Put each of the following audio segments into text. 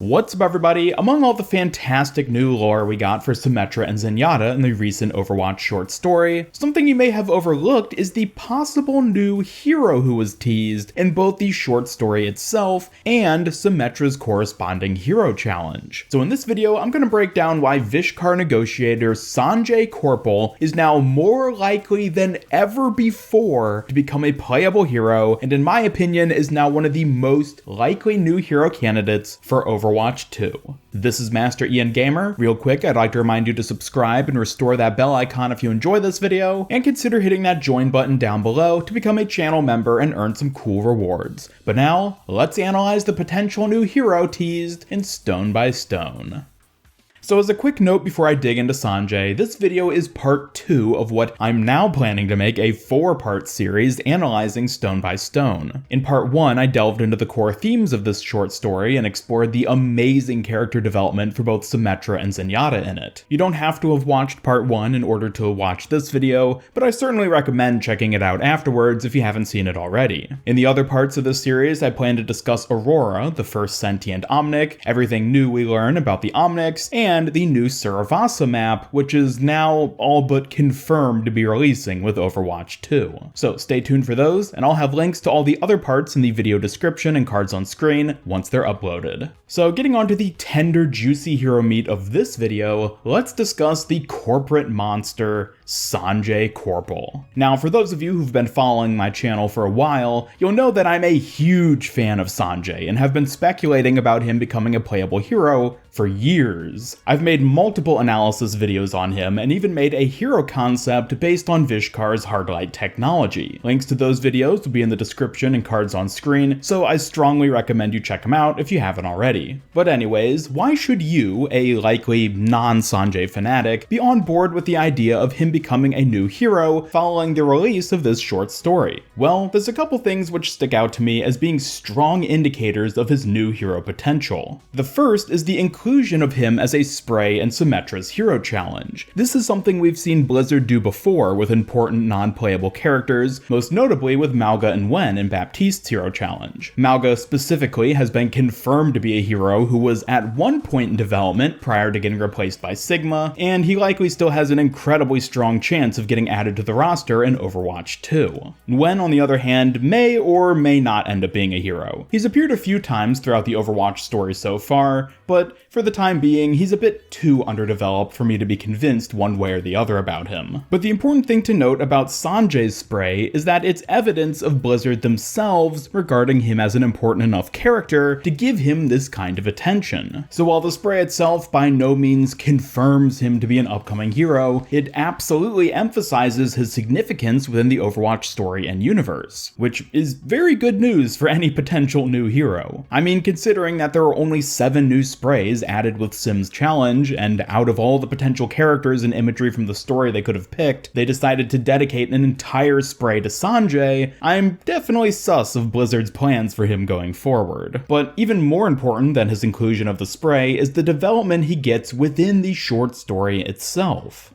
What's up everybody? Among all the fantastic new lore we got for Symmetra and Zenyatta in the recent Overwatch short story, something you may have overlooked is the possible new hero who was teased in both the short story itself and Symmetra's corresponding hero challenge. So in this video, I'm going to break down why Vishkar negotiator Sanjay Korpal is now more likely than ever before to become a playable hero, and in my opinion is now one of the most likely new hero candidates for Overwatch 2. This is Master Ian Gamer. Real quick, I'd like to remind you to subscribe and restore that bell icon if you enjoy this video, and consider hitting that join button down below to become a channel member and earn some cool rewards. But now, let's analyze the potential new hero teased in Stone by Stone. So as a quick note before I dig into Sanjay, this video is part 2 of what I'm now planning to make a 4-part series analyzing Stone by Stone. In part 1, I delved into the core themes of this short story and explored the amazing character development for both Symmetra and Zenyatta in it. You don't have to have watched part 1 in order to watch this video, but I certainly recommend checking it out afterwards if you haven't seen it already. In the other parts of this series, I plan to discuss Aurora, the first sentient Omnic, everything new we learn about the Omnics, and the new Suravasa map, which is now all but confirmed to be releasing with Overwatch 2. So stay tuned for those, and I'll have links to all the other parts in the video description and cards on screen once they're uploaded. So getting on to the tender, juicy hero meat of this video, let's discuss the corporate monster, Sanjay Korpal. Now, for those of you who've been following my channel for a while, you'll know that I'm a huge fan of Sanjay and have been speculating about him becoming a playable hero for years. I've made multiple analysis videos on him and even made a hero concept based on Vishkar's hardlight technology. Links to those videos will be in the description and cards on screen, so I strongly recommend you check them out if you haven't already. But anyways, why should you, a likely non-Sanjay fanatic, be on board with the idea of him becoming a new hero following the release of this short story? Well, there's a couple things which stick out to me as being strong indicators of his new hero potential. The first is the inclusion of him as a spray in Symmetra's hero challenge. This is something we've seen Blizzard do before with important non-playable characters, most notably with Mauga and Wen in Baptiste's hero challenge. Mauga specifically has been confirmed to be a hero who was at one point in development prior to getting replaced by Sigma, and he likely still has an incredibly strong chance of getting added to the roster in Overwatch 2. Wen, on the other hand, may or may not end up being a hero. He's appeared a few times throughout the Overwatch story so far, but for the time being, he's a bit too underdeveloped for me to be convinced one way or the other about him. But the important thing to note about Sanjay's spray is that it's evidence of Blizzard themselves regarding him as an important enough character to give him this kind of attention. So while the spray itself by no means confirms him to be an upcoming hero, it absolutely emphasizes his significance within the Overwatch story and universe, which is very good news for any potential new hero. I mean, considering that there are only 7 new sprays added with Sim's challenge, and out of all the potential characters and imagery from the story they could have picked, they decided to dedicate an entire spray to Sanjay, I'm definitely sus of Blizzard's plans for him going forward. But even more important than his inclusion of the spray is the development he gets within the short story itself.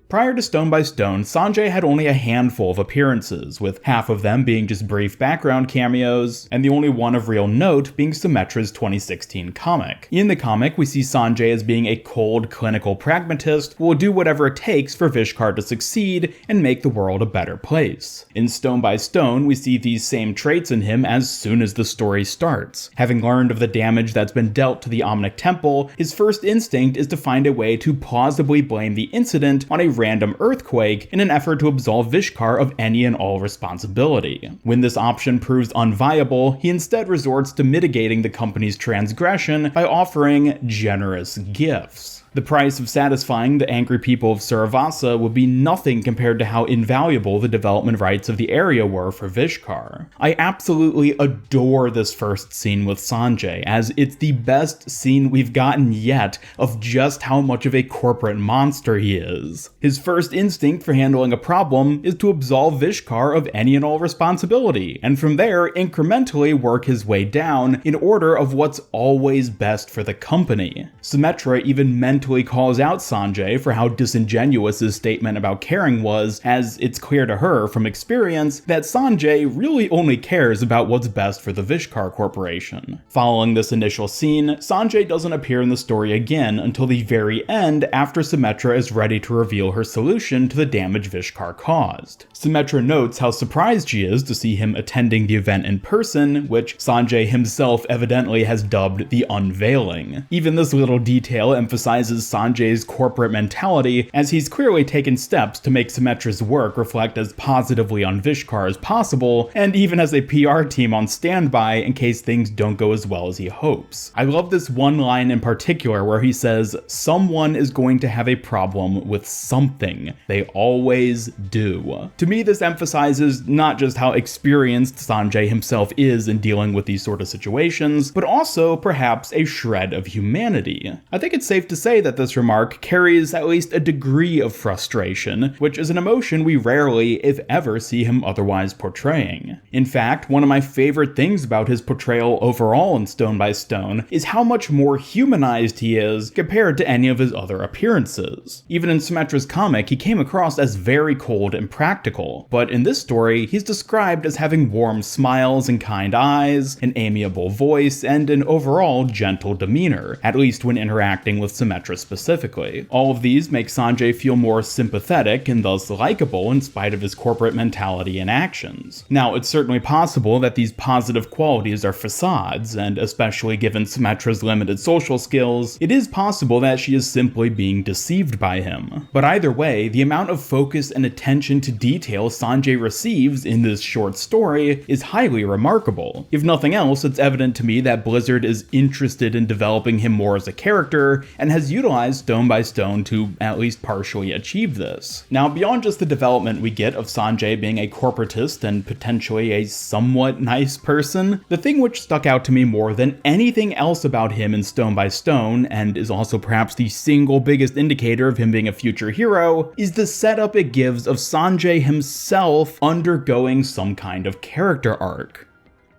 Prior to Stone by Stone, Sanjay had only a handful of appearances, with half of them being just brief background cameos, and the only one of real note being Symmetra's 2016 comic. In the comic, we see Sanjay as being a cold, clinical pragmatist who will do whatever it takes for Vishkar to succeed and make the world a better place. In Stone by Stone, we see these same traits in him as soon as the story starts. Having learned of the damage that's been dealt to the Omnic Temple, his first instinct is to find a way to plausibly blame the incident on a random earthquake in an effort to absolve Vishkar of any and all responsibility. When this option proves unviable, he instead resorts to mitigating the company's transgression by offering generous gifts. The price of satisfying the angry people of Suravasa would be nothing compared to how invaluable the development rights of the area were for Vishkar. I absolutely adore this first scene with Sanjay, as it's the best scene we've gotten yet of just how much of a corporate monster he is. His first instinct for handling a problem is to absolve Vishkar of any and all responsibility, and from there incrementally work his way down in order of what's always best for the company. Symmetra even mentally gently calls out Sanjay for how disingenuous his statement about caring was, as it's clear to her from experience that Sanjay really only cares about what's best for the Vishkar Corporation. Following this initial scene, Sanjay doesn't appear in the story again until the very end, after Symmetra is ready to reveal her solution to the damage Vishkar caused. Symmetra notes how surprised she is to see him attending the event in person, which Sanjay himself evidently has dubbed the unveiling. Even this little detail emphasizes Sanjay's corporate mentality, as he's clearly taken steps to make Symmetra's work reflect as positively on Vishkar as possible, and even has a PR team on standby in case things don't go as well as he hopes. I love this one line in particular where he says, "Someone is going to have a problem with something. They always do." To me, this emphasizes not just how experienced Sanjay himself is in dealing with these sort of situations, but also perhaps a shred of humanity. I think it's safe to say that this remark carries at least a degree of frustration, which is an emotion we rarely, if ever, see him otherwise portraying. In fact, one of my favorite things about his portrayal overall in Stone by Stone is how much more humanized he is compared to any of his other appearances. Even in Symmetra's comic, he came across as very cold and practical, but in this story, he's described as having warm smiles and kind eyes, an amiable voice, and an overall gentle demeanor, at least when interacting with Symmetra specifically. All of these make Sanjay feel more sympathetic and thus likable in spite of his corporate mentality and actions. Now, it's certainly possible that these positive qualities are facades, and especially given Symmetra's limited social skills, it is possible that she is simply being deceived by him. But either way, the amount of focus and attention to detail Sanjay receives in this short story is highly remarkable. If nothing else, it's evident to me that Blizzard is interested in developing him more as a character, and has utilized Stone by Stone to at least partially achieve this. Now, beyond just the development we get of Sanjay being a corporatist and potentially a somewhat nice person, the thing which stuck out to me more than anything else about him in Stone by Stone, and is also perhaps the single biggest indicator of him being a future hero, is the setup it gives of Sanjay himself undergoing some kind of character arc.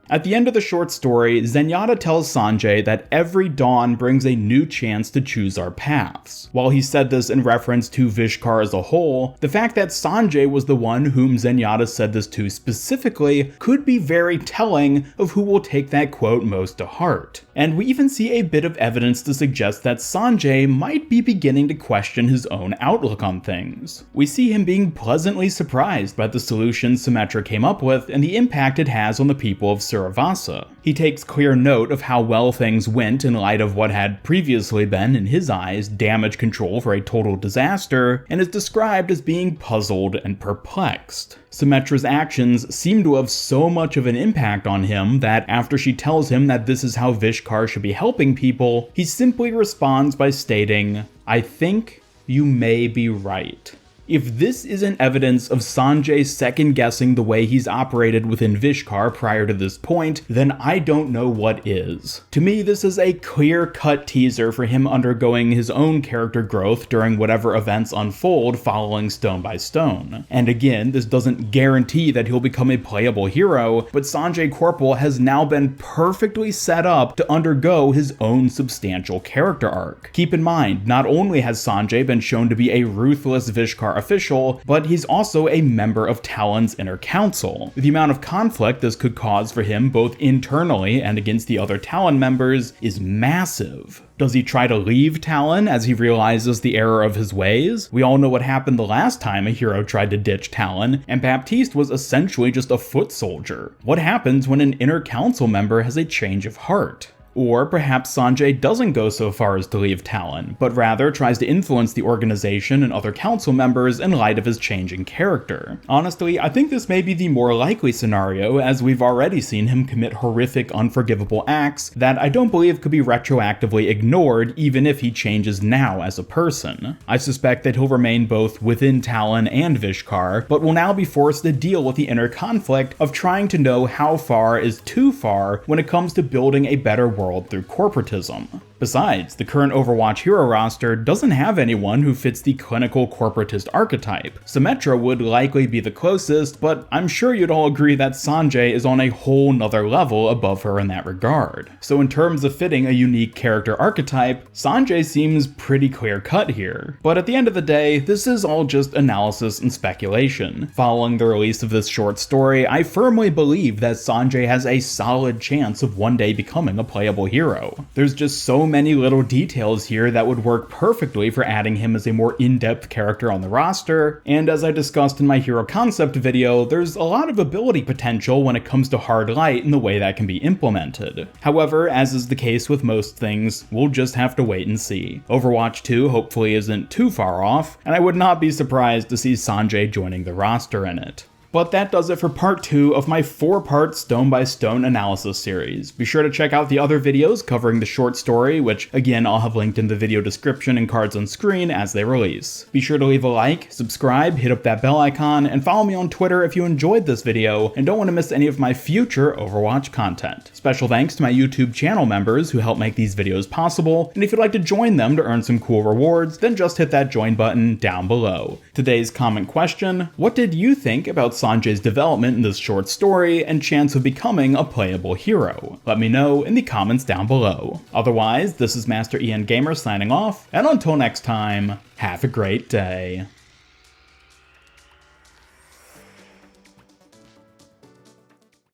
At the end of the short story, Zenyatta tells Sanjay that every dawn brings a new chance to choose our paths. While he said this in reference to Vishkar as a whole, the fact that Sanjay was the one whom Zenyatta said this to specifically could be very telling of who will take that quote most to heart. And we even see a bit of evidence to suggest that Sanjay might be beginning to question his own outlook on things. We see him being pleasantly surprised by the solution Symmetra came up with and the impact it has on the people of Suravasa. He takes clear note of how well things went in light of what had previously been, in his eyes, damage control for a total disaster, and is described as being puzzled and perplexed. Symmetra's actions seem to have so much of an impact on him that after she tells him that this is how Vishkar should be helping people, he simply responds by stating, "I think you may be right." If this isn't evidence of Sanjay second-guessing the way he's operated within Vishkar prior to this point, then I don't know what is. To me, this is a clear-cut teaser for him undergoing his own character growth during whatever events unfold following Stone by Stone. And again, this doesn't guarantee that he'll become a playable hero, but Sanjay Korpal has now been perfectly set up to undergo his own substantial character arc. Keep in mind, not only has Sanjay been shown to be a ruthless Vishkar official, but he's also a member of Talon's inner council. The amount of conflict this could cause for him both internally and against the other Talon members is massive. Does he try to leave Talon as he realizes the error of his ways? We all know what happened the last time a hero tried to ditch Talon, and Baptiste was essentially just a foot soldier. What happens when an inner council member has a change of heart? Or perhaps Sanjay doesn't go so far as to leave Talon, but rather tries to influence the organization and other council members in light of his changing character. Honestly, I think this may be the more likely scenario, as we've already seen him commit horrific, unforgivable acts that I don't believe could be retroactively ignored even if he changes now as a person. I suspect that he'll remain both within Talon and Vishkar, but will now be forced to deal with the inner conflict of trying to know how far is too far when it comes to building a better world through corporatism. Besides, the current Overwatch hero roster doesn't have anyone who fits the clinical corporatist archetype. Symmetra would likely be the closest, but I'm sure you'd all agree that Sanjay is on a whole nother level above her in that regard. So in terms of fitting a unique character archetype, Sanjay seems pretty clear-cut here. But at the end of the day, this is all just analysis and speculation. Following the release of this short story, I firmly believe that Sanjay has a solid chance of one day becoming a playable hero. There's just so many little details here that would work perfectly for adding him as a more in-depth character on the roster, and as I discussed in my hero concept video, there's a lot of ability potential when it comes to hard light and the way that can be implemented. However, as is the case with most things, we'll just have to wait and see. Overwatch 2 hopefully isn't too far off, and I would not be surprised to see Sanjay joining the roster in it. But that does it for part 2 of my 4-part Stone by Stone analysis series. Be sure to check out the other videos covering the short story, which again I'll have linked in the video description and cards on screen as they release. Be sure to leave a like, subscribe, hit up that bell icon, and follow me on Twitter if you enjoyed this video and don't want to miss any of my future Overwatch content. Special thanks to my YouTube channel members who help make these videos possible, and if you'd like to join them to earn some cool rewards, then just hit that join button down below. Today's comment question: what did you think about Sanjay's development in this short story and chance of becoming a playable hero? Let me know in the comments down below. Otherwise, this is Master Ian Gamer signing off, and until next time, have a great day.